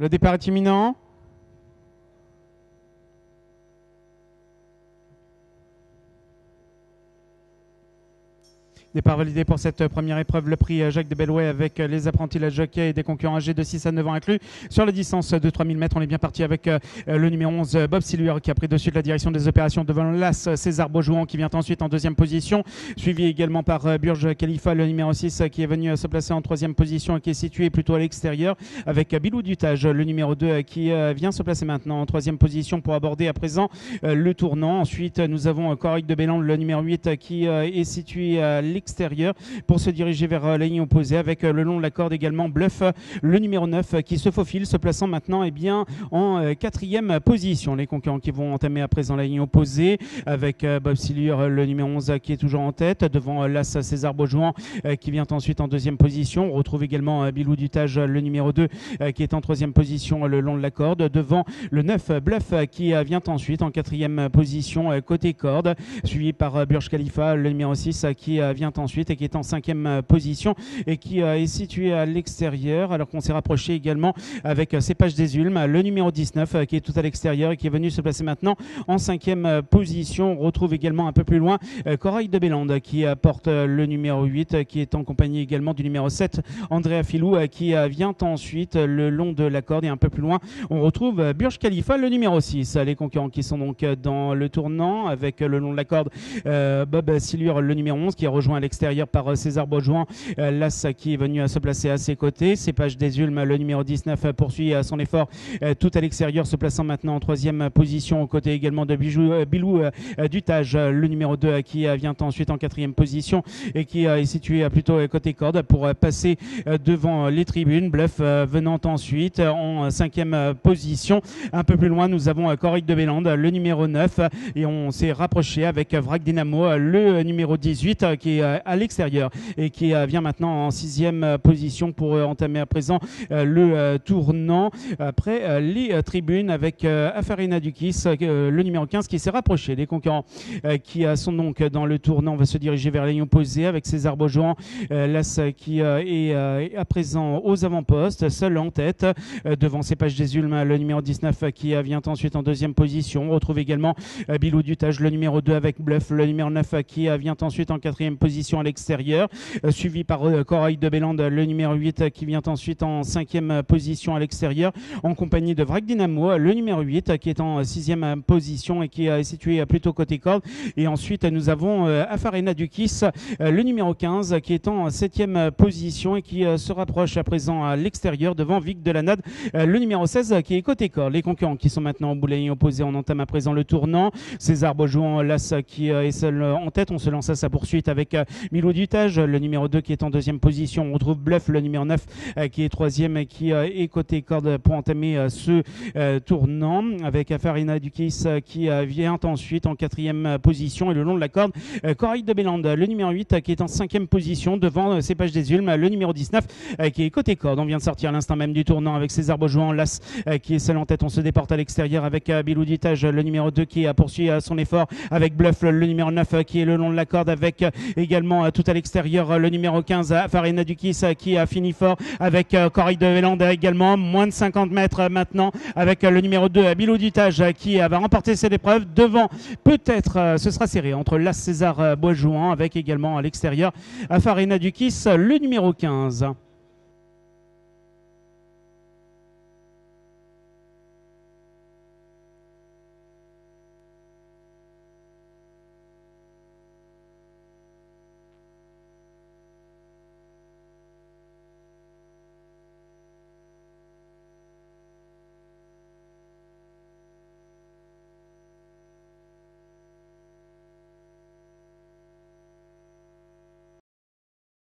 Le départ est imminent. Départ validé pour cette première épreuve, le prix Jacques de Bellouet avec les apprentis, la jockey et des concurrents âgés de 6 à 9 ans inclus. Sur la distance de 3000 mètres, on est bien parti avec le numéro 11, Bob Silver, qui a pris dessus de la direction des opérations devant l'As César Beaujouan, qui vient ensuite en deuxième position, suivi également par Burj Khalifa, le numéro 6, qui est venu se placer en troisième position et qui est situé plutôt à l'extérieur, avec Bilou Dutage, le numéro 2, qui vient se placer maintenant en troisième position pour aborder à présent le tournant. Ensuite, nous avons Coric de Bélan, le numéro 8, qui est situé à l'extérieur pour se diriger vers la ligne opposée avec le long de la corde également Bluff, le numéro 9, qui se faufile, se plaçant maintenant en quatrième position. Les concurrents qui vont entamer à présent la ligne opposée avec Bob Silure, le numéro 11, qui est toujours en tête devant l'As César Beaujouan, qui vient ensuite en deuxième position. On retrouve également Bilou Dutage, le numéro 2, qui est en troisième position le long de la corde devant le 9 Bluff, qui vient ensuite en quatrième position côté corde, suivi par Burj Khalifa, le numéro 6, qui vient ensuite et qui est en cinquième position et qui est situé à l'extérieur, alors qu'on s'est rapproché également avec Cépage des Ulmes, le numéro 19, qui est tout à l'extérieur et qui est venu se placer maintenant en cinquième position. On retrouve également un peu plus loin Corail de Bélande, qui porte le numéro 8, qui est en compagnie également du numéro 7, Andrea Filou, qui vient ensuite le long de la corde, et un peu plus loin on retrouve Burj Khalifa, le numéro 6. Les concurrents qui sont donc dans le tournant avec le long de la corde Bob Silure, le numéro 11, qui est rejoint à l'extérieur par César Beaujouan, l'As qui est venu à se placer à ses côtés. Cépage des Ulmes, le numéro 19, poursuit son effort tout à l'extérieur, se plaçant maintenant en troisième position aux côtés également de Bilou Dutage, le numéro 2, qui vient ensuite en quatrième position et qui est situé plutôt côté corde pour passer devant les tribunes. Bluff venant ensuite en cinquième position. Un peu plus loin, nous avons Coric de Bélande, le numéro 9, et on s'est rapproché avec Vrac Dynamo, le numéro 18, qui est à l'extérieur et qui vient maintenant en sixième position pour entamer à présent le tournant après les tribunes avec Afarina Dukis, le numéro 15, qui s'est rapproché. Les concurrents qui sont donc dans le tournant va se diriger vers la ligne opposée avec César Beaujouan, l'As qui est à présent aux avant-postes, seul en tête devant Cépage des Ulmes, le numéro 19, qui vient ensuite en deuxième position. On retrouve également Bilou Dutage, le numéro 2, avec Bluff, le numéro 9, qui vient ensuite en quatrième position à l'extérieur, suivi par Corail de Bélande, le numéro 8, qui vient ensuite en cinquième position à l'extérieur en compagnie de Vrac Dynamo, le numéro 8, qui est en sixième position et qui est situé plutôt côté corde. Et ensuite nous avons Afarina Dukis, le numéro 15, qui est en septième position et qui se rapproche à présent à l'extérieur devant Vic Delanade, le numéro 16, qui est côté corde. Les concurrents qui sont maintenant au bout de la ligne opposée, on entame à présent le tournant. César Beaujouan, l'As qui est seul en tête. On se lance à sa poursuite avec Bilou Dutage, le numéro 2, qui est en deuxième position. On retrouve Bluff, le numéro 9, qui est troisième et qui est côté corde pour entamer ce tournant, avec Afarina Dukis qui vient ensuite en quatrième position, et le long de la corde Corail de Bélande, le numéro 8, qui est en cinquième position devant Cépage des Ulmes, le numéro 19, qui est côté corde. On vient de sortir à l'instant même du tournant avec César Beaujouan, l'As qui est seul en tête. On se déporte à l'extérieur avec Bilou Dutage, le numéro 2, qui a poursuivi son effort avec Bluff, le numéro 9, qui est le long de la corde, avec également tout à l'extérieur le numéro 15, Afarina Dukis, qui a fini fort avec Corail de Bélande également. Moins de 50 mètres maintenant avec le numéro 2, Bilou Dutage, qui va remporter cette épreuve. Devant, peut-être, ce sera serré entre l'As César Beaujouan avec également à l'extérieur Afarina Dukis, le numéro 15.